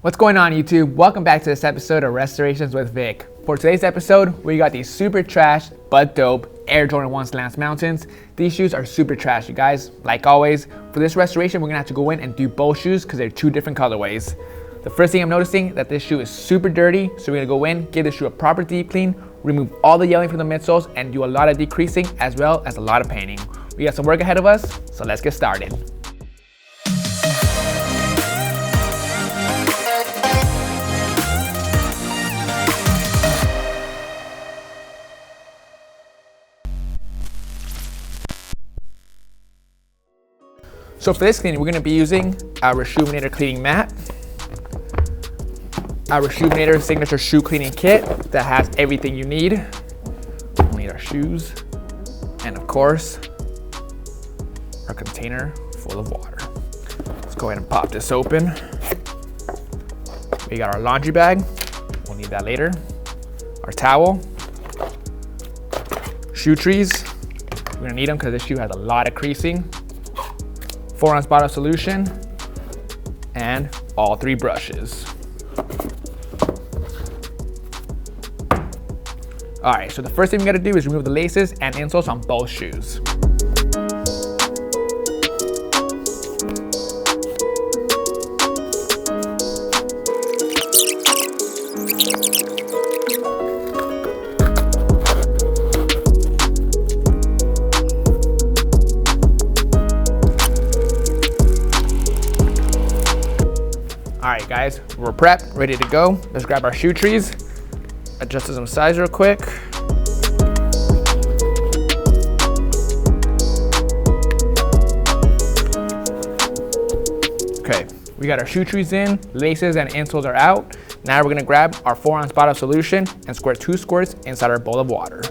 What's going on, YouTube? Welcome back to this episode of Restorations with Vic. For today's episode, we got these super trash but dope Air Jordan 1s Lance Mountains. These shoes are super trash, you guys. Like always, for this restoration, we're gonna have to go in and do both shoes because they're two different colorways. The first thing I'm noticing that this shoe is super dirty, so we're gonna go in, give the shoe a proper deep clean, remove all the yellowing from the midsoles, and do a lot of decreasing as well as a lot of painting. We got some work ahead of us, so let's get started. So for this cleaning, we're going to be using our Reshaping cleaning mat, our Reshaping signature shoe cleaning kit that has everything you need. We'll need our shoes, and of course, our container full of water. Let's go ahead and pop this open. We got our laundry bag. We'll need that later. Our towel, shoe trees. We're going to need them because this shoe has a lot of creasing. 4-ounce bottle solution, and all 3 brushes. All right, so the first thing we gotta do is remove the laces and insoles on both shoes. All right, guys, we're prepped, ready to go. Let's grab our shoe trees, adjust some size real quick. Okay, we got our shoe trees in, laces and insoles are out. Now we're gonna grab our 4-ounce bottle of solution and squirt 2 squirts inside our bowl of water.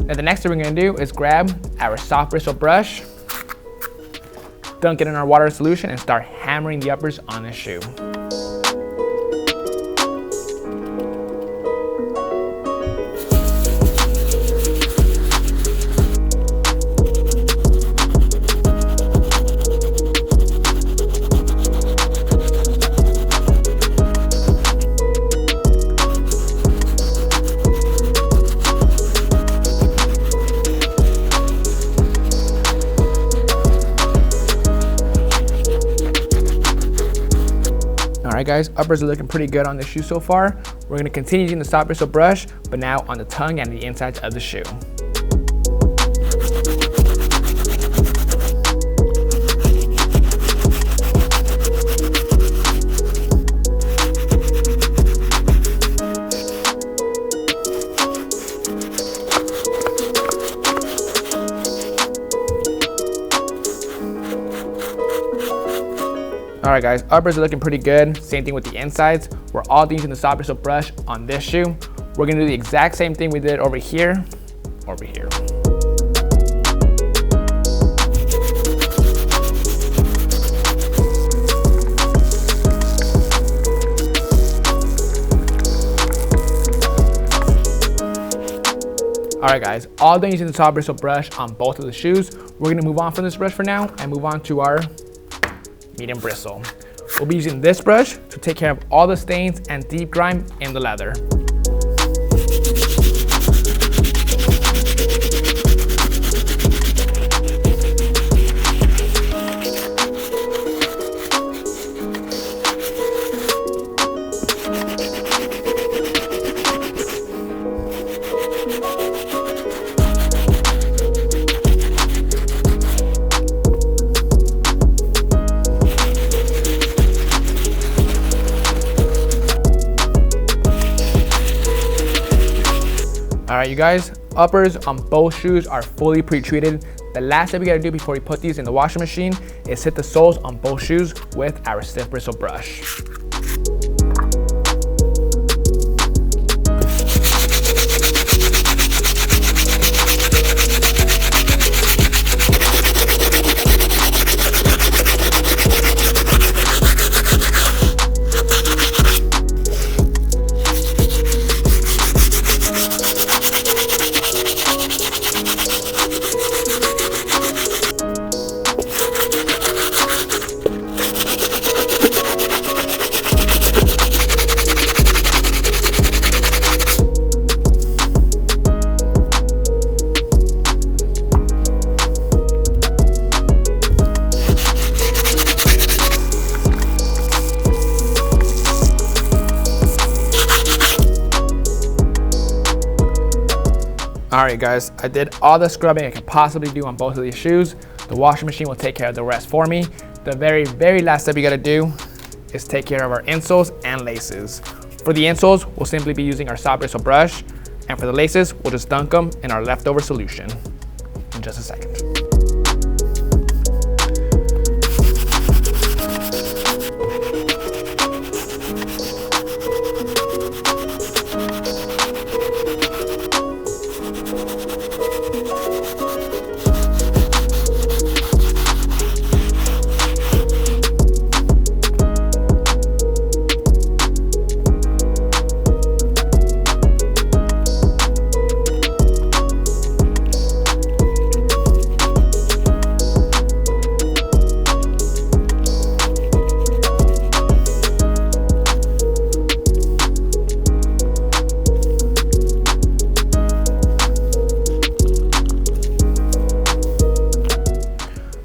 And the next thing we're gonna do is grab our soft bristle brush, dunk it in our water solution, and start hammering the uppers on the shoe. Alright guys, uppers are looking pretty good on the shoe so far. We're going to continue using the soft bristle brush, but now on the tongue and the insides of the shoe. Alright guys, uppers are looking pretty good. Same thing with the insides. We're all using the soft bristle brush on this shoe. We're gonna do the exact same thing we did over here. Alright guys, all done using the soft bristle brush on both of the shoes. We're gonna move on from this brush for now and move on to our medium bristle. We'll be using this brush to take care of all the stains and deep grime in the leather. Alright you guys, uppers on both shoes are fully pre-treated. The last thing we gotta do before we put these in the washing machine is hit the soles on both shoes with our stiff bristle brush. Alright guys, I did all the scrubbing I could possibly do on both of these shoes. The washing machine will take care of the rest for me. The very last step you gotta do is take care of our insoles and laces. For the insoles, we'll simply be using our soft bristle brush, and for the laces, we'll just dunk them in our leftover solution in just a second.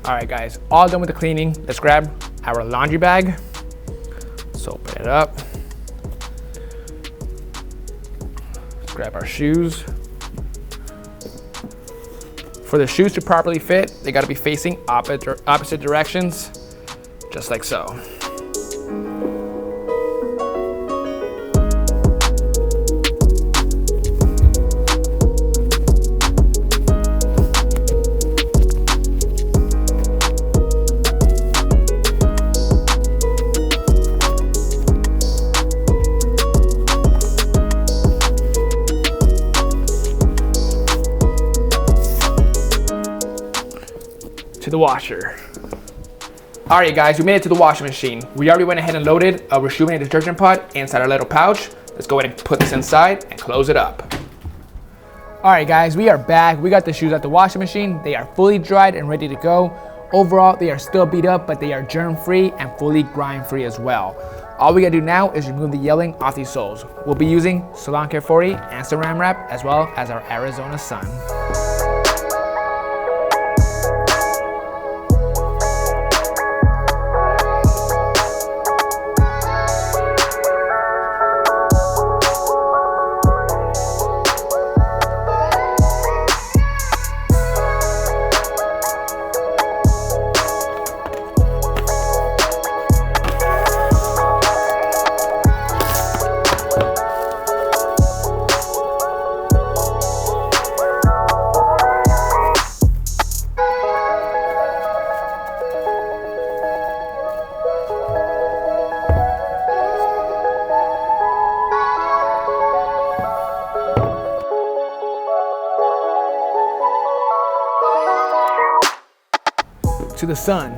Alright guys, all done with the cleaning. Let's grab our laundry bag. Let's open it up. Let's grab our shoes. For the shoes to properly fit, they gotta be facing opposite directions, just like so. To the washer. Alright guys, we made it to the washing machine. We already went ahead and loaded a Reshaping detergent pot inside our little pouch. Let's go ahead and put this inside and close it up. Alright guys, we are back. We got the shoes at the washing machine. They are fully dried and ready to go. Overall, they are still beat up, but they are germ free and fully grime free as well. All we gotta do now is remove the yellowing off these soles. We'll be using Salon Care 40 and Saran Wrap, as well as our Arizona Sun. To the sun.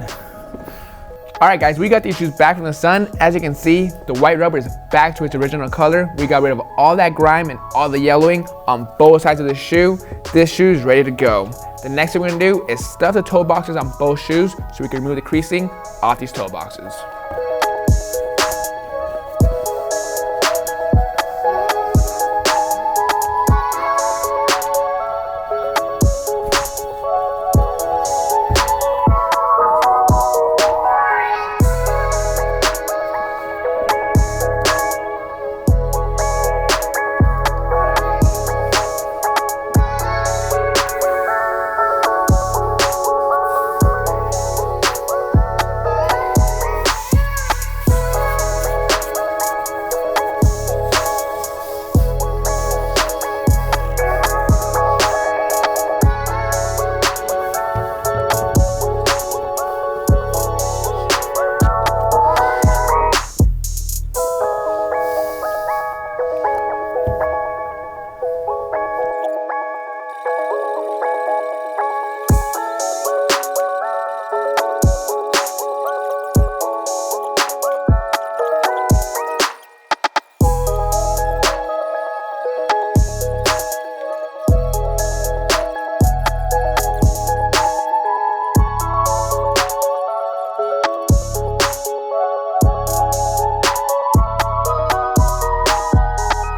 Alright guys, we got these shoes back from the sun. As you can see, the white rubber is back to its original color. We got rid of all that grime and all the yellowing on both sides of the shoe. This shoe is ready to go. The next thing we're gonna do is stuff the toe boxes on both shoes so we can remove the creasing off these toe boxes.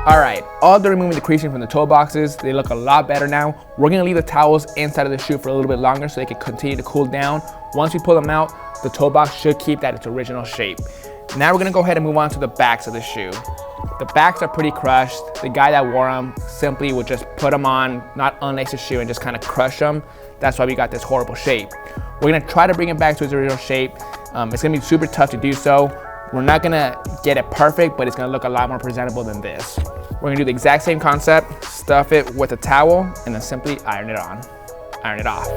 Alright, all done removing the creasing from the toe boxes. They look a lot better now. We're going to leave the towels inside of the shoe for a little bit longer so they can continue to cool down. Once we pull them out, the toe box should keep at its original shape. Now we're gonna go ahead and move on to the backs of the shoe. The backs are pretty crushed. The guy that wore them simply would just put them on, not unlace the shoe and just kind of crush them. That's why we got this horrible shape. We're gonna try to bring it back to its original shape. It's gonna be super tough to do so. We're not gonna get it perfect, but it's gonna look a lot more presentable than this. We're gonna do the exact same concept, stuff it with a towel, and then simply iron it on, iron it off.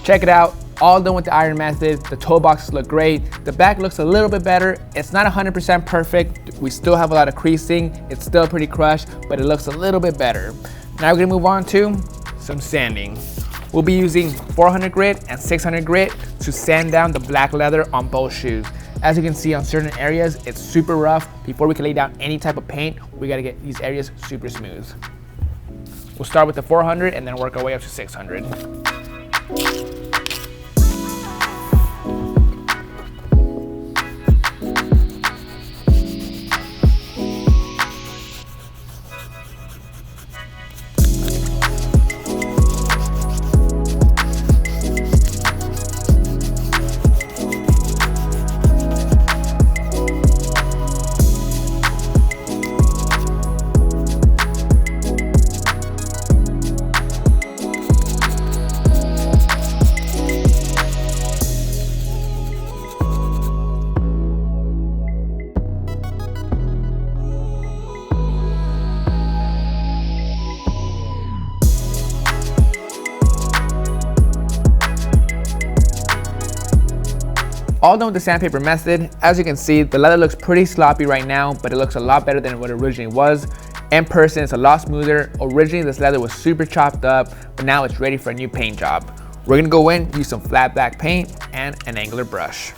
Check it out, all done with the iron method. The toe boxes look great. The back looks a little bit better. It's not 100% perfect. We still have a lot of creasing. It's still pretty crushed, but it looks a little bit better. Now we're gonna move on to some sanding. We'll be using 400 grit and 600 grit to sand down the black leather on both shoes. As you can see on certain areas, it's super rough. Before we can lay down any type of paint, we gotta get these areas super smooth. We'll start with the 400 and then work our way up to 600. All done with the sandpaper method. As you can see, the leather looks pretty sloppy right now, but it looks a lot better than what it originally was. In person, it's a lot smoother. Originally, this leather was super chopped up, but now it's ready for a new paint job. We're gonna go in, use some flat black paint and an angular brush.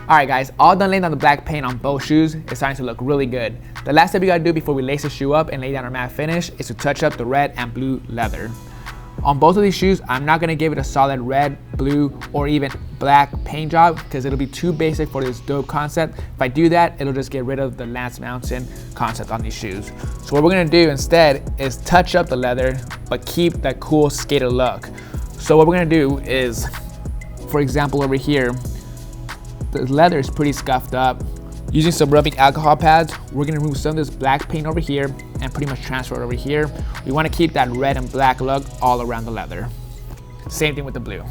Alright guys, all done laying down the black paint on both shoes. It's starting to look really good. The last step we gotta do before we lace the shoe up and lay down our matte finish is to touch up the red and blue leather. On both of these shoes, I'm not gonna give it a solid red, blue, or even black paint job because it'll be too basic for this dope concept. If I do that, it'll just get rid of the Lance Mountain concept on these shoes. So what we're gonna do instead is touch up the leather, but keep that cool skater look. So what we're gonna do is, for example over here, the leather is pretty scuffed up. Using some rubbing alcohol pads, we're gonna remove some of this black paint over here and pretty much transfer it over here. We wanna keep that red and black look all around the leather. Same thing with the blue.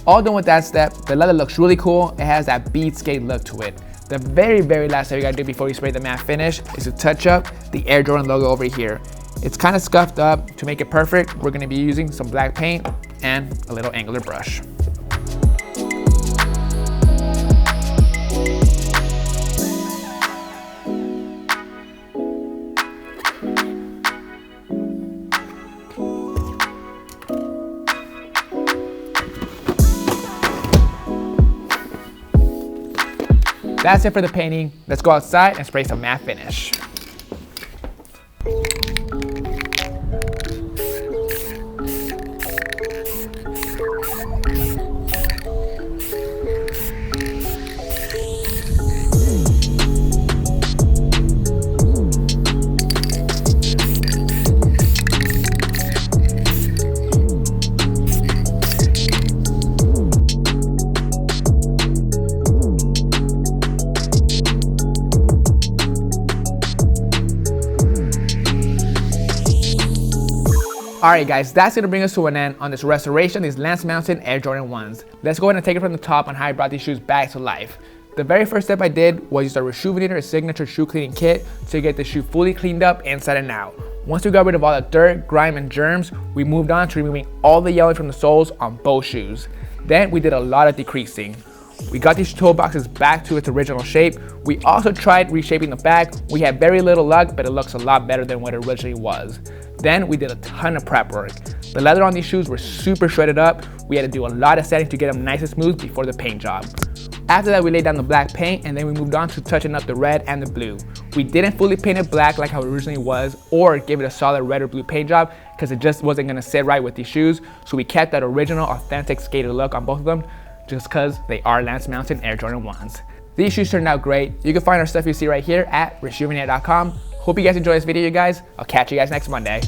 All done with that step, the leather looks really cool. It has that bead skate look to it. The very last step you gotta do before you spray the matte finish is to touch up the Air Jordan logo over here. It's kind of scuffed up. To make it perfect, we're gonna be using some black paint and a little angular brush. That's it for the painting. Let's go outside and spray some matte finish. Alright guys, that's going to bring us to an end on this restoration, these Lance Mountain Air Jordan 1s. Let's go ahead and take it from the top on how I brought these shoes back to life. The very first step I did was use our Reshaping signature shoe cleaning kit to get the shoe fully cleaned up inside and out. Once we got rid of all the dirt, grime, and germs, we moved on to removing all the yellowing from the soles on both shoes. Then we did a lot of decreasing. We got these toe boxes back to its original shape. We also tried reshaping the back. We had very little luck, but it looks a lot better than what it originally was. Then we did a ton of prep work. The leather on these shoes were super shredded up. We had to do a lot of setting to get them nice and smooth before the paint job. After that, we laid down the black paint and then we moved on to touching up the red and the blue. We didn't fully paint it black like how it originally was or give it a solid red or blue paint job because it just wasn't gonna sit right with these shoes. So we kept that original authentic skater look on both of them just because they are Lance Mountain Air Jordan 1s. These shoes turned out great. You can find our stuff you see right here at rejuvenate.com. Hope you guys enjoyed this video, you guys. I'll catch you guys next Monday.